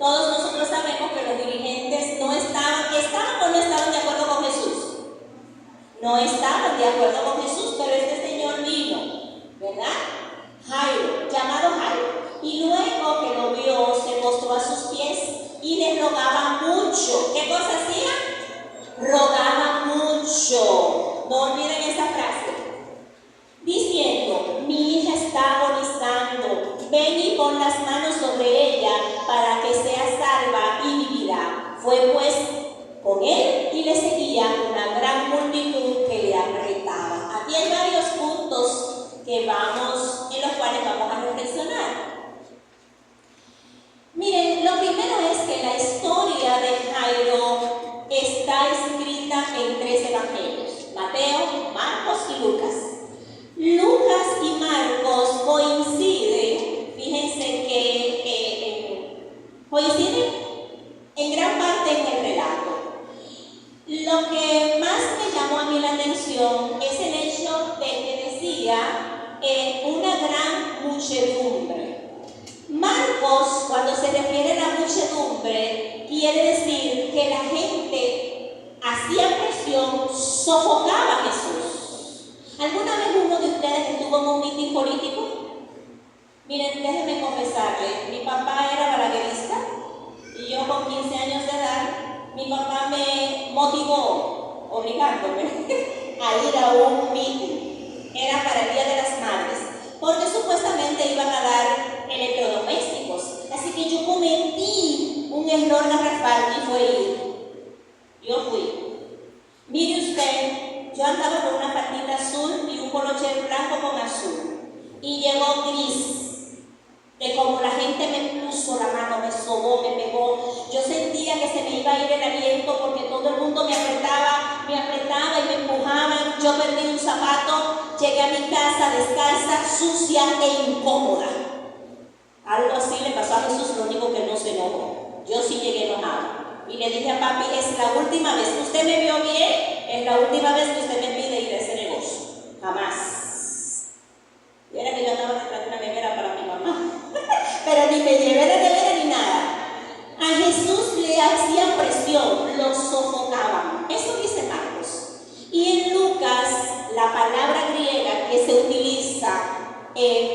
Todos nosotros sabemos que los dirigentes estaban o no estaban de acuerdo con Jesús. No estaban de acuerdo con Jesús, pero este señor vino, ¿verdad? Jairo, llamado Jairo. Y luego que lo vio, se postró a sus pies y le rogaba mucho. ¿Qué cosa hacía? Rogaba mucho. No olviden esa frase. Diciendo, mi hija está agonizando, ven y pon las manos sobre ella para que sea salva y vivirá. Fue pues con él y le seguía una gran multitud que le apretaba. Aquí hay varios puntos en los cuales vamos a reflexionar. Miren, lo primero es que la historia de Jairo está escrita en 3 evangelios: Mateo, Marcos y Lucas. Lucas y Marcos coinciden, fíjense que coinciden en gran parte en el relato. Lo que más me llamó a mí la atención es el hecho de que decía una gran muchedumbre. Marcos, cuando se refiere a la muchedumbre, quiere decir que la gente hacía presión, sofocaba a Jesús. ¿Alguna vez uno de ustedes estuvo en un mitin político? Miren, déjenme confesarles, mi papá era balaguerista y yo con 15 años de edad, mi papá me motivó, obligándome, a ir a un mitin. Era para el Día de las Madres, porque supuestamente iban a dar electrodomésticos. Así que yo cometí un error garrafal y fue ir. Yo fui. Mire usted, yo andaba con una faldita azul y un polocher blanco con azul. Y llegó gris. De como la gente me puso la mano, me sobó, me pegó. Yo sentía que se me iba a ir el aliento porque todo el mundo me apretaba y me empujaban. Yo perdí un zapato, llegué a mi casa descalza, sucia e incómoda. Algo así le pasó a Jesús, lo único que no se enojó. Yo sí llegué enojada. Y le dije a papi, es la última vez que usted me vio bien, es la última vez que usted me pide ir a ese negocio. Jamás. Y era que yo andaba detrás de una nevera para mi mamá. Pero ni me llevé la nevera ni nada. A Jesús le hacían presión, lo sofocaban. Eso dice Marcos. Y en Lucas, la palabra griega que se utiliza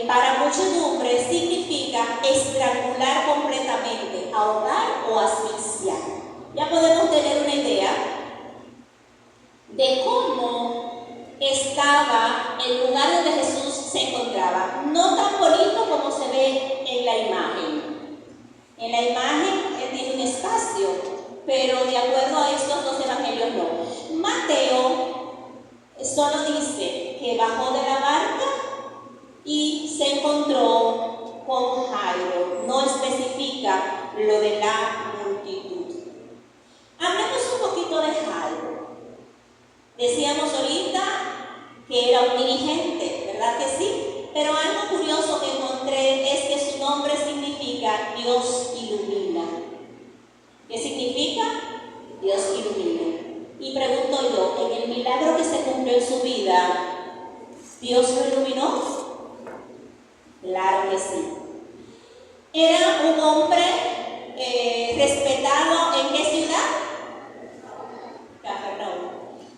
para muchedumbre significa estrangular completamente, ahogar o asfixiar. Ya podemos tener una idea de cómo estaba el lugar donde Jesús se encontraba. No tan bonito como se ve en la imagen. En la imagen él tiene un espacio, pero de acuerdo a estos 2 evangelios no. Mateo solo dice que bajó de la barca y se encontró con Jairo. No especifica lo de la multitud. Hablemos un poquito de Jairo. Decíamos ahorita que era un dirigente, ¿verdad que sí? Pero algo curioso que encontré es que su nombre significa Dios ilumina. ¿Qué significa? Dios ilumina. Y pregunto yo, en el milagro que se cumplió en su vida, ¿Dios lo iluminó? Claro que sí. Era un hombre respetado ¿en qué ciudad? Cafarnaúm.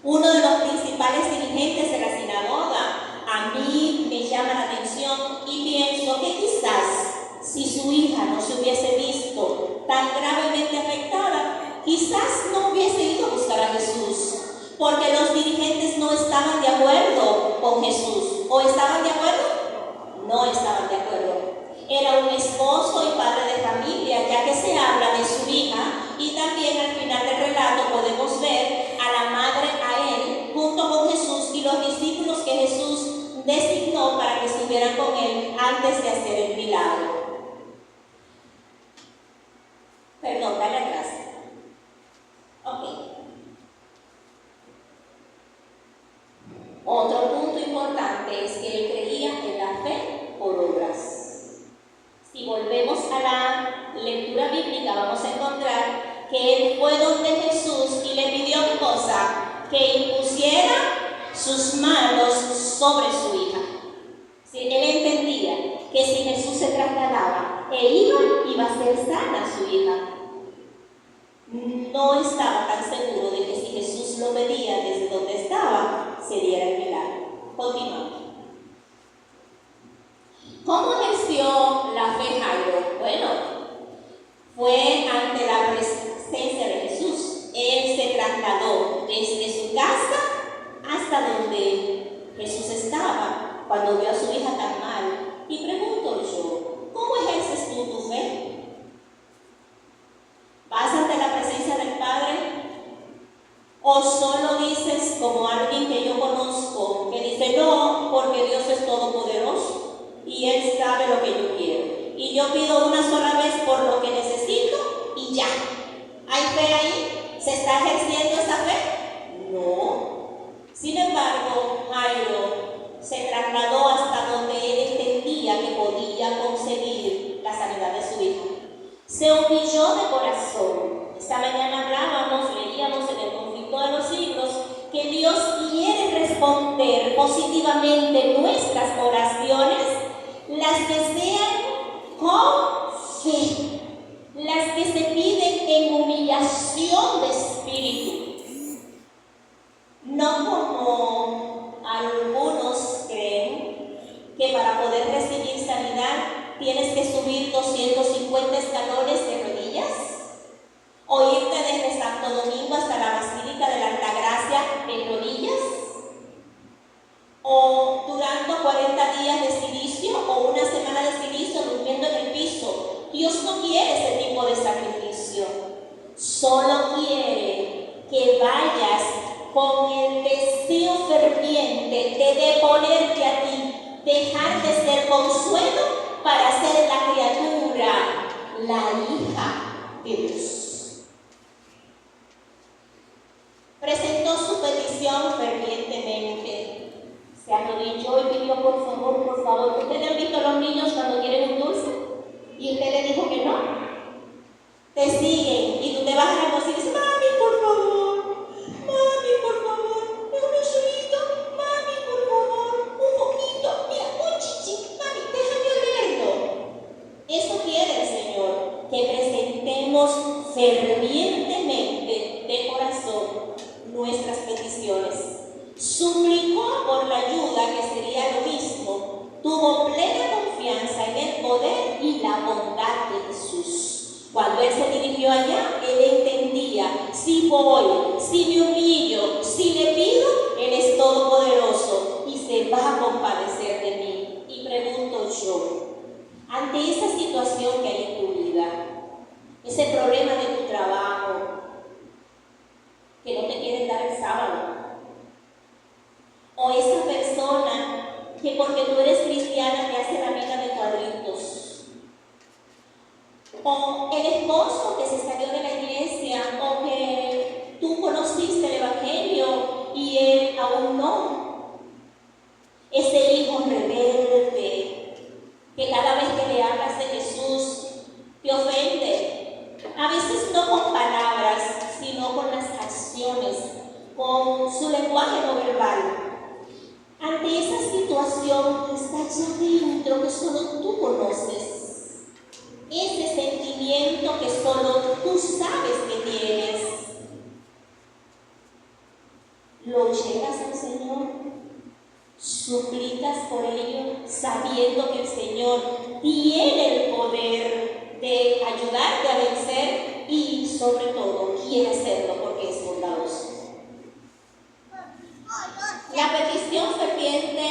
Uno de los principales dirigentes de la sinagoga. A mí me llama la atención y pienso que quizás si su hija no se hubiese visto tan gravemente afectada, quizás no hubiese ido a buscar a Jesús, porque los dirigentes no estaban de acuerdo con Jesús. ¿O estaban de acuerdo? No estaban de acuerdo. Era un esposo y padre de familia, ya que se habla de su hija, y también al final del relato podemos ver a la madre, a él, junto con Jesús y los discípulos que Jesús designó para que estuvieran con él antes de hacer el milagro. Perdón, dale atrás. Ok. Otro punto importante es que él creía en la fe por obras. Si volvemos a la lectura bíblica, vamos a encontrar que él fue donde Jesús y le pidió una cosa, que impusiera sus manos sobre su hija. Si él entendía que si Jesús se trasladaba, e iba y iba a ser sana su hija. No estaba tan seguro de que si Jesús lo pedía desde donde estaba, se diera el milagro. Continuamos. ¿Cómo ejerció la fe Jairo? Bueno, fue ante la presencia de Jesús. Él se trasladó desde su casa hasta donde Jesús estaba cuando vio a su hija tan mal. Y pregunto yo, ¿cómo ejerces tú tu fe? ¿Vas ante la presencia del Padre? ¿O solo dices como alguien que yo conozco, que dice no, porque Dios es todopoderoso y Él sabe lo que yo quiero? Y yo pido una sola vez por lo que necesito y ya. ¿Hay fe ahí? ¿Se está ejerciendo esa fe? No. Sin embargo, Jairo se trasladó hasta donde él entendía que podía conseguir la sanidad de su hija. Se humilló de corazón. Esta mañana hablábamos, leíamos en el conflicto de los siglos, que Dios quiere responder positivamente nuestras oraciones, las que sean con fe, las que se piden en humillación de espíritu. No como algunos creen que para poder recibir sanidad tienes que subir 250 escalones de rodillas o irte desde Santo Domingo hasta la Basílica de la Altagracia en rodillas, o durando 40 días de silicio o una semana de silicio durmiendo en el piso. Dios no quiere ese tipo de sacrificio. Solo quiere que vayas con el deseo ferviente de deponerte a ti, dejar de ser consuelo para ser la criatura, la hija de Dios. Presentó su petición fervientemente. Se arrodilló y pidió por favor. ¿Ustedes han visto a los niños cuando quieren un dulce? Y usted le dijo que no. Te siguen y tú te vas a la cocina y dices, mami, por favor, un churrito, mami, por favor, un poquito, mira, un chichi, mami, déjame olerlo. Eso quiere el Señor, que presentemos fervientemente de corazón nuestras peticiones. Suplicó por la ayuda, que sería lo mismo. Tuvo plena confianza en el poder y la bondad de Jesús. Cuando Él se dirigió allá, Él entendía, si voy, si me humillo, si le pido, Él es todopoderoso y se va a compadecer de mí. Y pregunto yo, ante esa situación que hay en tu vida, ese problema de tu trabajo, que no te quieren dar el sábado, o esa persona que porque tú eres cristiana te hace la vida de cuadritos, o el esposo que se salió de la iglesia, o que tú conociste el evangelio y él aún no, ese hijo rebelde que cada vez que le hablas de Jesús te ofende, a veces no con palabras sino con las acciones, con su lenguaje no verbal. Ante esa situación que está allá adentro, que solo tú conoces, ese sentimiento que solo tú sabes que tienes, lo llevas al Señor, suplicas por ello, sabiendo que el Señor tiene el poder de ayudarte a vencer y sobre todo quiere hacerlo porque es bondadoso. La petición ferviente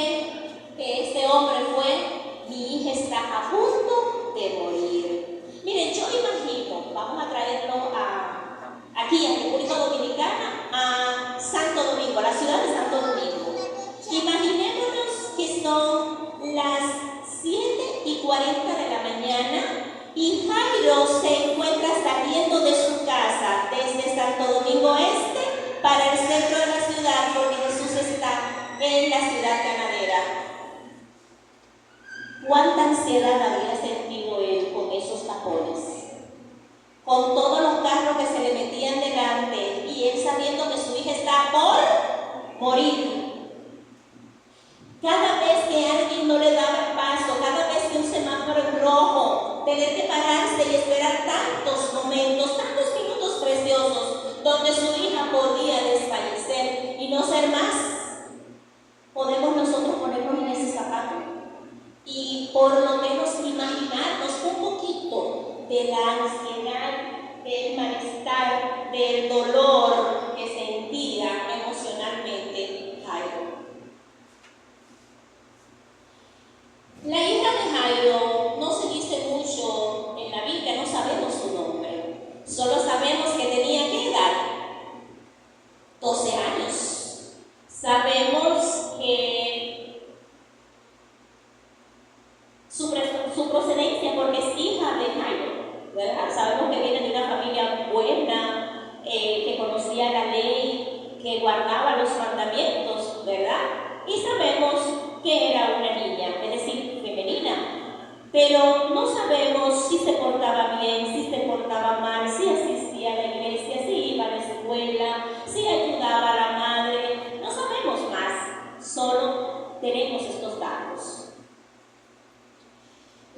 que este hombre fue: mi hija está a punto de morir. Miren, yo imagino, vamos a traerlo aquí a República Dominicana, a Santo Domingo, a la ciudad de Santo Domingo. Imaginémonos que son las 7:40 de la mañana y Jairo se encuentra saliendo de su casa desde Santo Domingo Este para el centro de la ciudad, porque Jesús está en la ciudad ganadera. ¿Cuánta ansiedad habría sentido él con esos tapones? Con todos los carros que se le metían delante y él sabiendo que su hija está por morir. Cada vez que alguien no le daba el paso, cada vez que un semáforo en rojo, tener que pararse y de la ansiedad, del malestar, del dolor que sentía emocionalmente Jairo. La hija de Jairo no se dice mucho en la Biblia, no sabemos su nombre. Solo sabemos que tenía ¿qué edad? 12 años. Sabemos que su procedencia, porque es hija de Jairo, ¿verdad? Sabemos que viene de una familia buena, que conocía la ley, que guardaba los mandamientos, ¿verdad? Y sabemos que era una niña, es decir, femenina. Pero no sabemos si se portaba bien, si se portaba mal, si asistía a la iglesia, si iba a la escuela, si ayudaba a la madre. No sabemos más, solo tenemos estos datos.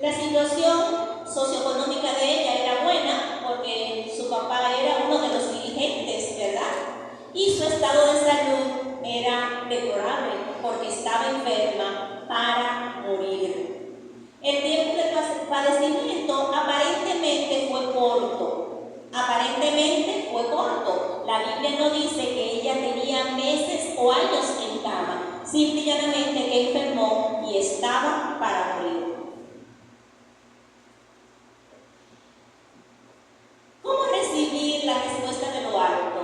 La situación socioeconómica de ella era buena porque su papá era uno de los dirigentes, ¿verdad? Y su estado de salud era deplorable porque estaba enferma para morir. El tiempo de padecimiento aparentemente fue corto. La Biblia no dice que ella tenía meses o años en cama, simple y llanamente que enfermó y estaba para morir. ¿Cómo recibir la respuesta de lo alto?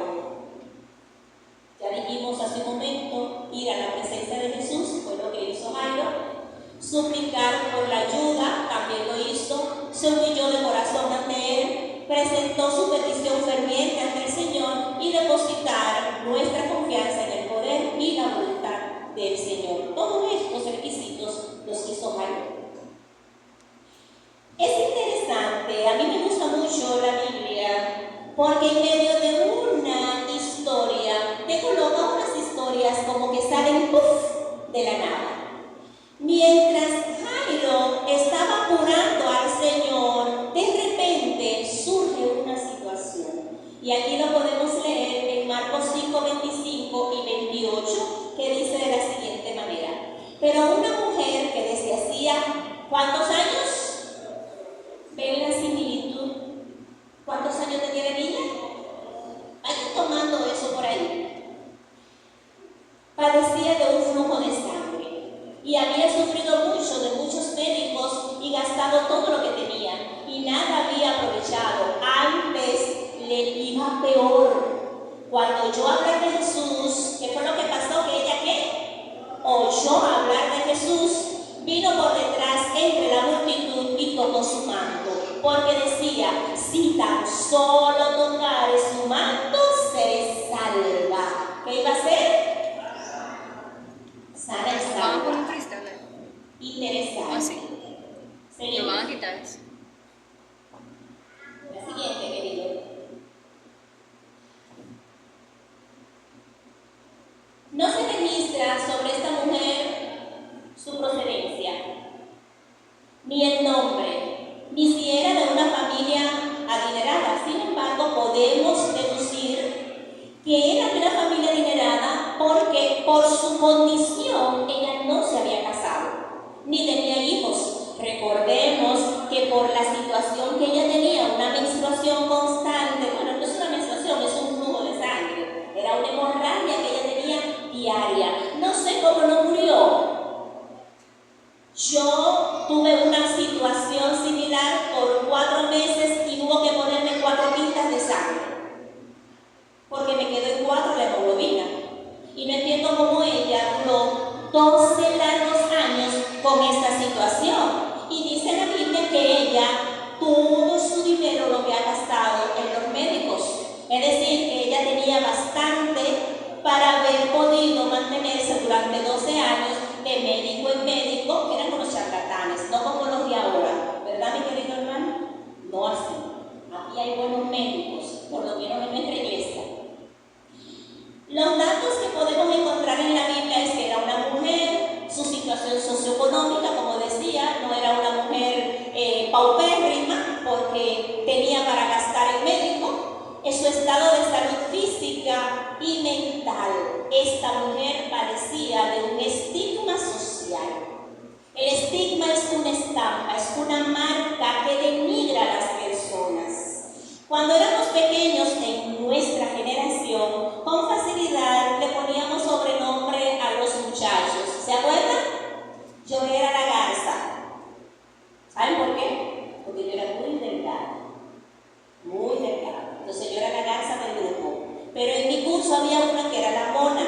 Ya dijimos hace un momento, ir a la presencia de Jesús, fue lo que hizo Jairo. Suplicar por la ayuda, también lo hizo. Se humilló de corazón ante Él, presentó su petición ferviente ante el Señor y depositar nuestra confianza en el poder y la voluntad del Señor. Todos estos requisitos los hizo Jairo. Es interesante, a mí me gusta mucho la Biblia, porque en medio de una historia, te coloca unas historias como que salen ¡puf! De la nada. Mientras Jairo estaba curando al Señor, de repente surge una situación. Y aquí lo podemos leer en Marcos 5, 25 y 28, que dice de la siguiente manera. Pero una mujer que desde hacía, ¿cuántos años? ¿Ven la similitud? ¿Cuántos años tenía la niña? Vayan tomando eso por ahí. Padecía de un flujo de sangre y había sufrido mucho de muchos médicos y gastado todo lo que tenía y nada había aprovechado. Antes le iba peor. Cuando oyó hablar de Jesús, ¿qué fue lo que pasó? ¿Que ella qué? Oyó hablar de Jesús. Vino por detrás entre la multitud y tocó su manto, porque decía, si tan solo tocare su manto, seré salva. ¿Qué iba a hacer? Sana y salva. Con un cristal. Interesante. Así. Seguimos. Lo van a quitar eso. La siguiente, querido. No se registra sobre esta mujer su procedencia, ni el nombre, ni si era de una familia adinerada. Sin embargo, podemos deducir que era de una familia adinerada porque por su condición ella no se había casado, ni tenía hijos. Recordemos que por la situación que ella tenía, una menstruación constante, bueno, no es una menstruación, es un flujo de sangre, era una hemorragia que ella tenía diaria. No sé cómo no murió. Yo tuve una situación similar por 4 meses y hubo que ponerme 4 pintas de sangre porque me quedó en 4 la hemoglobina. Y no entiendo cómo ella duró 12 largos años con esta situación. Y dice la Biblia que ella todo su dinero lo había gastado en los médicos. Es decir, que ella tenía bastante para haber podido mantenerse durante 12 años de médico en médico, que eran unos charlatanes, no como los de ahora, ¿verdad, mi querido hermano? No así. Aquí hay buenos médicos, por lo menos en nuestra iglesia. Los datos que podemos encontrar en la Biblia es que era una mujer, su situación socioeconómica, como decía, no era una mujer paupérrima, porque tenía para gastar en médico. En su estado de salud física y mental, esta mujer padecía de un estigma social. El estigma es una estampa, es una marca que denigra a las personas. había una que era la mona.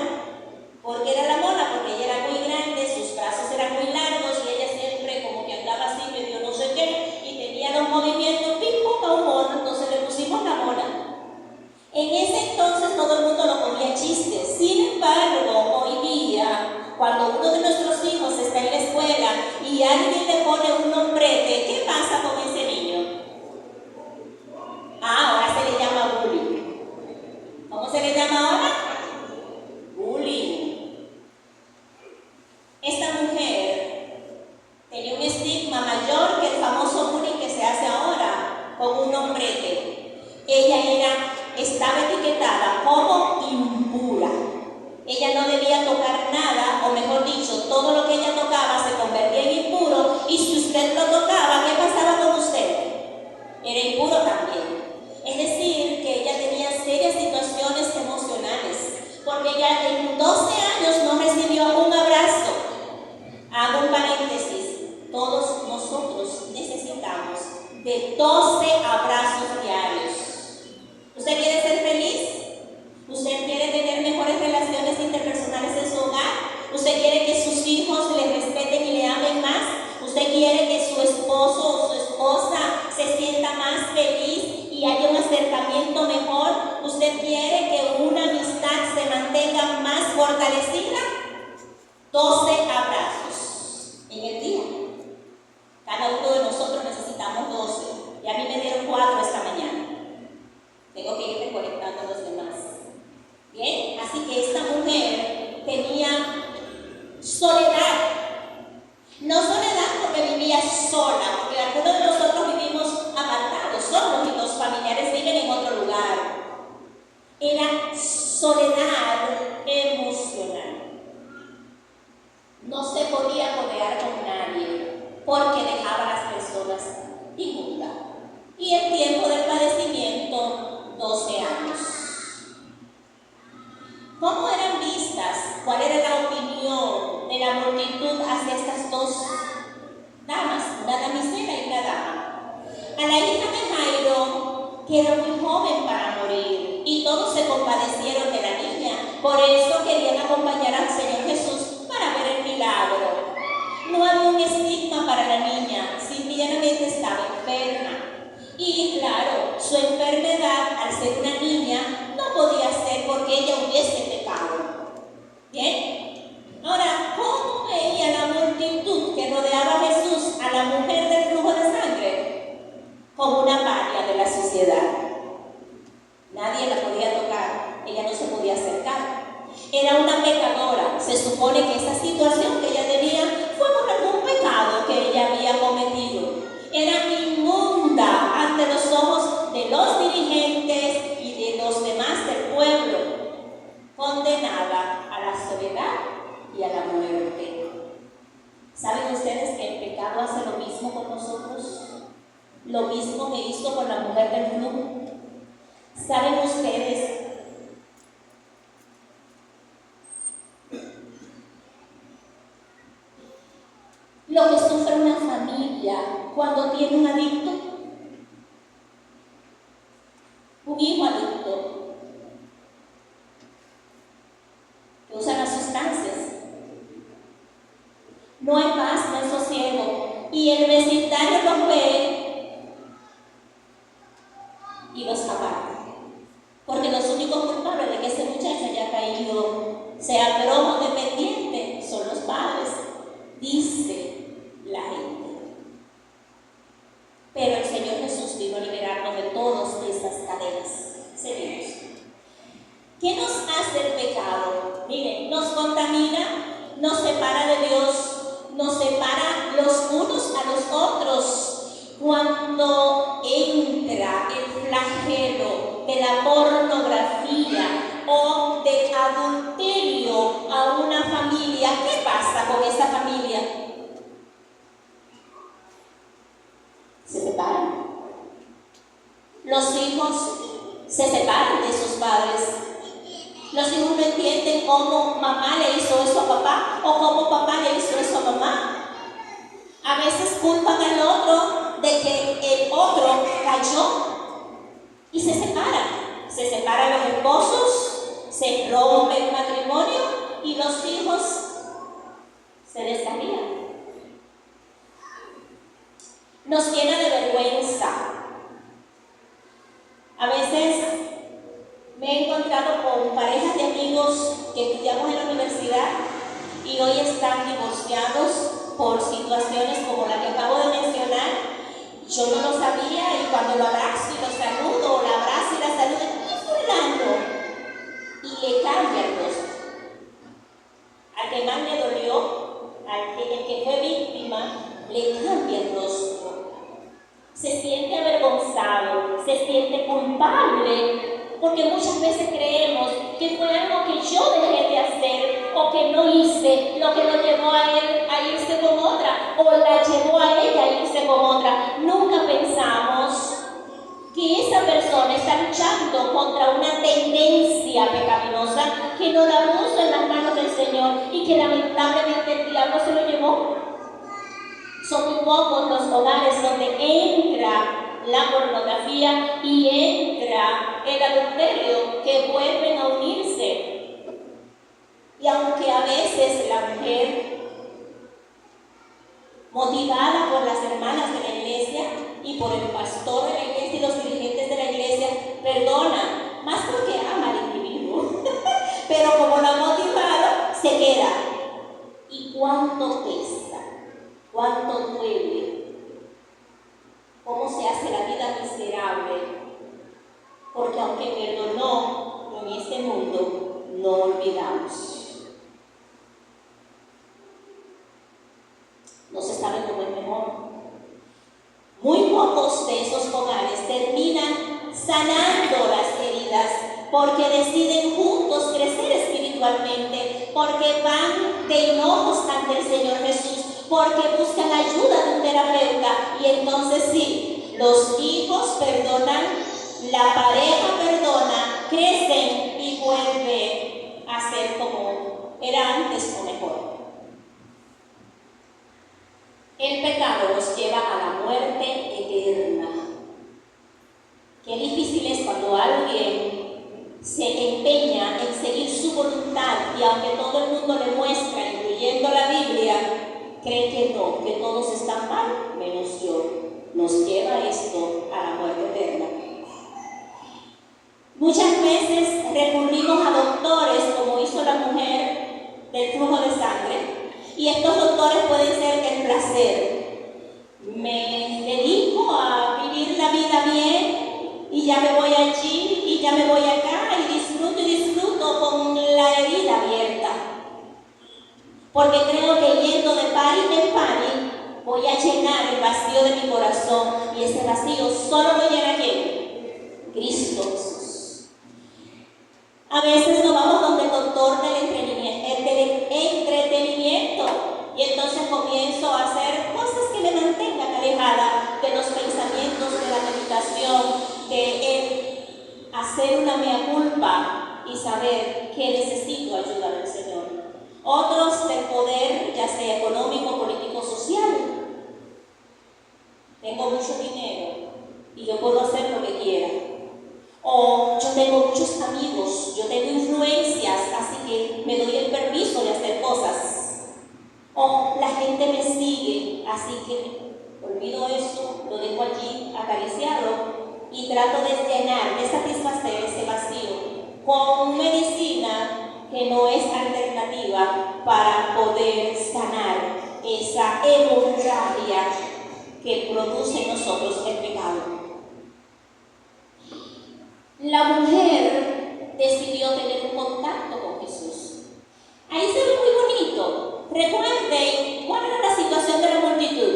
¿Por qué era la mona? Porque ella era muy grande, sus brazos eran muy largos y ella siempre como que andaba así medio no sé qué y tenía los movimientos tipo a un mono, entonces le pusimos la mona. En ese entonces todo el mundo lo ponía chistes. Sin embargo, hoy día, cuando uno de nuestros hijos está en la escuela y alguien le pone un nombrete, ¿qué pasa con ese niño? Ahora se le llama bullying. ¿Cómo se le llama ahora? Bullying. Esta mujer tenía un estigma mayor que el famoso bullying que se hace ahora con un nombrete. Ella estaba etiquetada como impura. Ella no debía tocar nada, o mejor dicho, todo lo que ella tocaba se convertía en impuro, y si usted lo tocaba, ¿qué pasaba con usted? Era impuro también. Es decir, que ella tenía serias situaciones emocionales, porque ella en 12 años no recibió un abrazo. Hago un paréntesis, todos nosotros necesitamos de 12 abrazos diarios. ¿Usted quiere ser feliz? ¿Usted quiere tener mejores relaciones interpersonales en su hogar? ¿Usted quiere que sus hijos le respeten y le amen más? ¿Usted quiere que su esposo o su esposa se sienta más feliz y haya un acercamiento mejor? ¿Usted quiere que una amistad se mantenga más fortalecida? 12 abrazos en el día. Cada uno de nosotros necesitamos 12. Y a mí me dieron 4 esta mañana. Tengo que ir recolectando a los demás. Bien, así que esta mujer tenía soledad. No soledad porque vivía sola, porque algunos de nosotros vivimos apartados, solos y los familiares viven en otro lugar. Era soledad emocional. No se podía rodear con nadie porque dejaba a las personas inmundas. Y el tiempo del padecimiento, 12 años. ¿Cómo eran vistas? ¿Cuál era la opinión de la multitud hacia estas dos damas, una damisela y una dama? A la hija de Jairo, que era muy joven para morir, y todos se compadecieron de la niña, por eso querían acompañar al Señor Jesús para ver el milagro. No había un estigma para la niña, simplemente estaba enferma. Y claro, su enfermedad, al ser una niña, no podía ser porque ella hubiese pecado. ¿Bien? Ahora, ¿cómo veía la multitud que rodeaba a Jesús a la mujer del flujo de sangre? Como una paria de la sociedad. Nadie la podía tocar, ella no se podía acercar. Era una pecadora. Se supone que esa situación que ella tenía fue por algún pecado que ella había cometido. Era inmunda ante los ojos de los dirigentes y de los demás del pueblo, condenada a la soledad y a la muerte. ¿Saben ustedes que el pecado hace lo mismo con nosotros? Lo mismo que hizo con la mujer del flujo. ¿Saben ustedes lo que sufre una familia cuando tiene un adicto? Un hijo adicto que usa las sustancias. No hay paz, no hay sosiego. Y el vecindario los ve y los aparta. Porque los únicos culpables de que ese muchacho haya caído, sea drogo dependiente, son los padres, dice la gente. Pero el Señor Jesús vino a liberarnos de todas esas cadenas. Seguimos. ¿Qué nos hace el pecado? Miren, nos contamina, nos separa de Dios, nos separa los unos a los otros. Cuando entra el flagelo de la pornografía o de adulterio a una familia, ¿qué pasa con esa familia? Se separan. Los hijos se separan de sus padres. Los hijos no entienden cómo mamá le hizo eso a papá o cómo papá le hizo eso a mamá. A veces culpan al otro de que el otro cayó y se separan. Se separan los esposos, se se rompe el matrimonio y los hijos se descarrían. Nos llena de vergüenza. A veces me he encontrado con parejas de amigos que estudiamos en la universidad y hoy están divorciados por situaciones como la que acabo de mencionar. Yo no lo sabía y cuando lo abrazo y lo saludo, o la abrazo y la saludo, ¿qué fulano? Y le cambia el rostro. Al que más le dolió, el que fue víctima, le cambia el rostro. Se siente avergonzado, se siente culpable, porque muchas veces creemos que fue algo que yo dejé de hacer o que no hice, lo que lo llevó a él a irse con otra o la llevó a ella a irse con otra. Nunca pensamos que esa persona está luchando contra una tendencia pecaminosa que no la puso en las manos del Señor y que lamentablemente el diablo se lo llevó. Son muy pocos los hogares donde entra la pornografía y entra el adulterio, que vuelven a unirse. Y aunque a veces la mujer, motivada por las hermanas de la iglesia y por el pastor de la iglesia y los dirigentes de la iglesia, perdona, más porque ama al individuo, pero como lo ha motivado, se queda. ¿Y cuánto pesa? ¿Cuánto duele? ¿Cómo se hace la vida miserable? Porque aunque perdonó, en este mundo no olvidamos. No se sabe cómo es mejor. Muy pocos de esos hogares terminan sanando las heridas porque deciden juntos crecer espiritualmente, porque van de hinojos ante el Señor Jesús, porque buscan ayuda de un terapeuta y entonces sí, los hijos perdonan, la pareja perdona, crecen y vuelve a ser como era antes o mejor. El pecado nos lleva a la muerte eterna. Qué difícil es cuando alguien se empeña en seguir su voluntad y aunque todo el mundo le muestra, incluyendo la Biblia, cree que no, que todos están mal, menos yo. Nos lleva esto a la muerte eterna. Muchas veces recurrimos a doctores, como hizo la mujer del flujo de sangre, y estos doctores pueden ser el placer. Me dedico a vivir la vida bien y ya me voy allí y ya me voy acá y disfruto con la herida abierta. Porque creo que yendo de party en party voy a llenar el vacío de mi corazón y ese vacío solo lo llena ¿quién? Cristo Jesús. A veces nos vamos donde el doctor del entretenimiento y entonces comienzo a hacer cosas que me mantengan alejada de los pensamientos, de la meditación, de el hacer una mea culpa y saber que necesito ayuda del Señor. Otros del poder, ya sea económico, político, social. Tengo mucho dinero y yo puedo hacer lo que quiera. O yo tengo muchos amigos, yo tengo influencias, así que me doy el permiso de hacer cosas. O la gente me sigue, así que olvido eso, lo dejo allí acariciado y trato de llenar, de satisfacer ese vacío con medicina que no es alternativa para poder sanar esa hemorragia que produce en nosotros el pecado. La mujer decidió tener un contacto con Jesús. Ahí se ve muy bonito. Recuerden cuál era la situación de la multitud.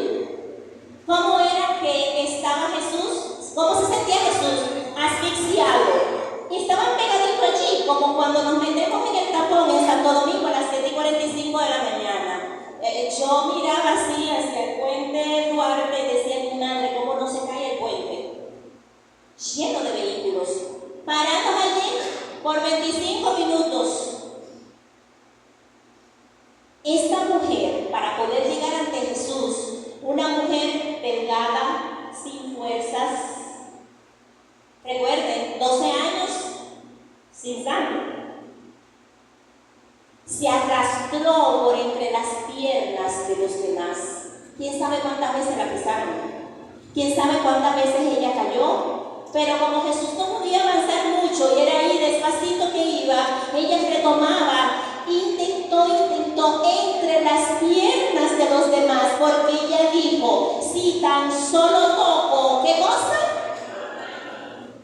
¿Cómo era que estaba Jesús? ¿Cómo se sentía Jesús? Asfixiado. Y estaban pegaditos allí, como cuando nos metemos en el tapón en Santo Domingo a las 7:45 de la mañana. Yo miraba así hacia el puente Duarte y decía, mi madre, ¿cómo no se cae el puente? Lleno de vehículos, parados allí por 25 minutos. Esta mujer, para poder llegar ante Jesús, una mujer delgada, sin fuerzas, recuerden, 12 años sin sangre, entre las piernas de los demás. ¿Quién sabe cuántas veces la pisaron? ¿Quién sabe cuántas veces ella cayó? Pero como Jesús no podía avanzar mucho y era ahí despacito que iba, ella retomaba, intentó entre las piernas de los demás, porque ella dijo, si tan solo toco, ¿qué cosa?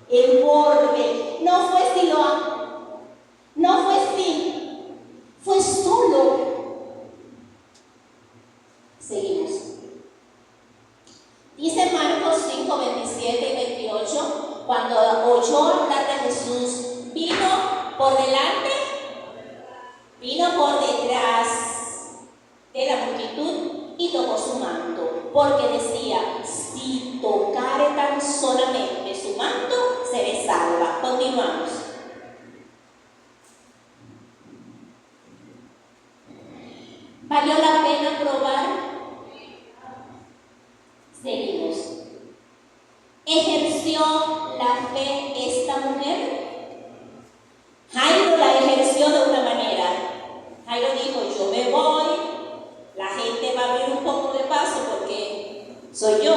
El borde. No fue Siloam, no fue sí, fue solo. Seguimos. Dice Marcos 5, 27 y 28, cuando oyó hablar de Jesús, vino por delante, vino por detrás de la multitud y tocó su manto, porque decía, si tocare tan solamente su manto, seré salva. Continuamos. ¿Valió la pena probar? Seguimos. ¿Ejerció la fe esta mujer? Jairo la ejerció de una manera. Jairo dijo, yo me voy, la gente va a abrir un poco de paso porque soy yo,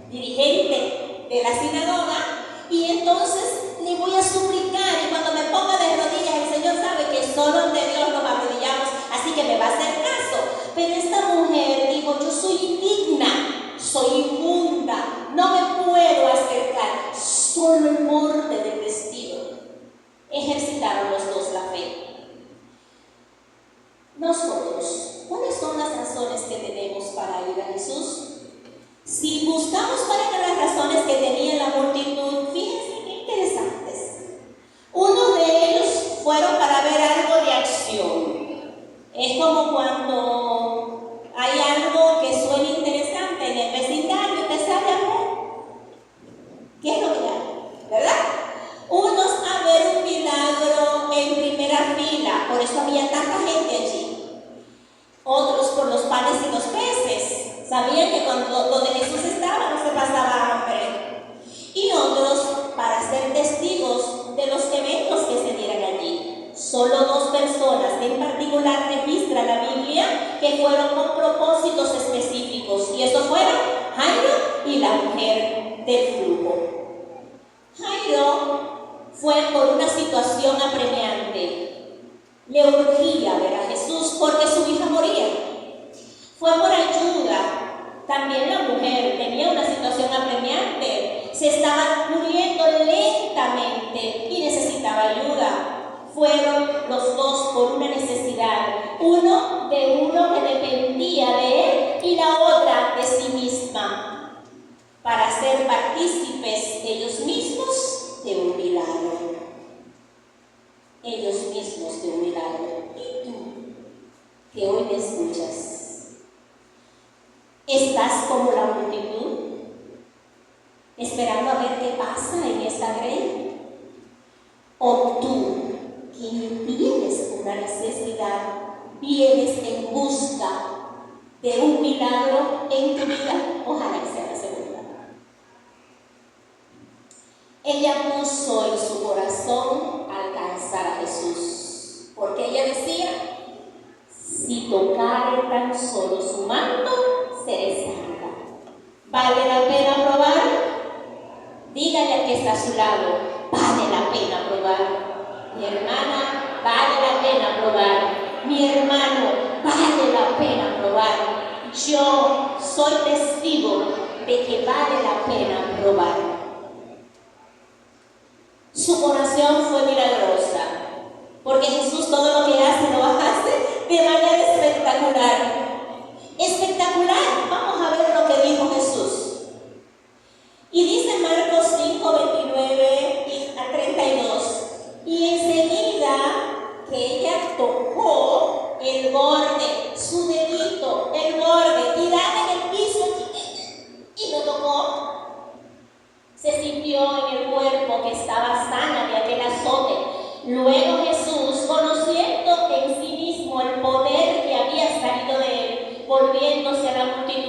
dirigente de la sinagoga, y entonces le voy a suplicar, y cuando me ponga de rodillas, el Señor sabe que solo ante Dios nos arrodillamos, así que me va a hacer caso. Pero esta mujer dijo, yo soy indigna, soy inmunda, no me puedo acercar, solo el borde del vestido. Ejercitaron los dos la fe. Nosotros, ¿cuáles son las razones que tenemos para ir a Jesús? Si buscamos cuáles eran las razones que tenía la multitud, fíjense qué interesantes. Uno de ellos fueron para ver algo de acción. Es como cuando hay algo que suena interesante en el vecindario, usted sabe algo. ¿Qué es lo que hay? ¿Verdad? Unos a ver un milagro en primera fila, por eso había tanta gente allí. Otros por los panes y los peces, sabían que donde Jesús estaba no se pasaba hambre. Y otros para ser testigos de los eventos que se dieran allí. Solo dos personas en particular registra la Biblia que fueron con propósitos específicos, y eso fueron Jairo y la mujer del flujo. Jairo fue por una situación apremiante. Le urgía ver a Jesús porque su hija moría. Fue por ayuda. También la mujer tenía una situación apremiante. Se estaba muriendo lentamente y necesitaba ayuda. Fueron los dos por una necesidad. Uno de uno que dependía de él y la otra de sí misma, para ser partícipes ellos mismos de un milagro. Ellos mismos de un milagro. ¿Y tú, que hoy me escuchas, estás como la multitud, esperando a ver qué pasa en esta grey? ¿O tú, que tienes una necesidad, vienes en busca de un milagro en tu vida? Ojalá que sea la segunda. Ella puso en su corazón alcanzar a Jesús, porque ella decía, si tocare tan solo su manto, seré salva. ¿Vale la pena probar? Dígale al que está a su lado, vale la pena probar. Mi hermana, vale la pena probar. Mi hermano, vale la pena probar. Yo soy testigo de que vale la pena probar. Su oración fue milagrosa, porque Jesús todo lo que hace lo hace de manera espectacular. Espectacular. Vamos a ver lo que dijo Jesús. Y dice Marcos 5, 29 a 32. Y enseguida que ella tocó el borde, su dedito, el borde, tirada en el piso y lo tocó, se sintió en el cuerpo que estaba sana de aquel azote. Luego Jesús, conociendo en sí mismo el poder que había salido de él, volviéndose a la multitud,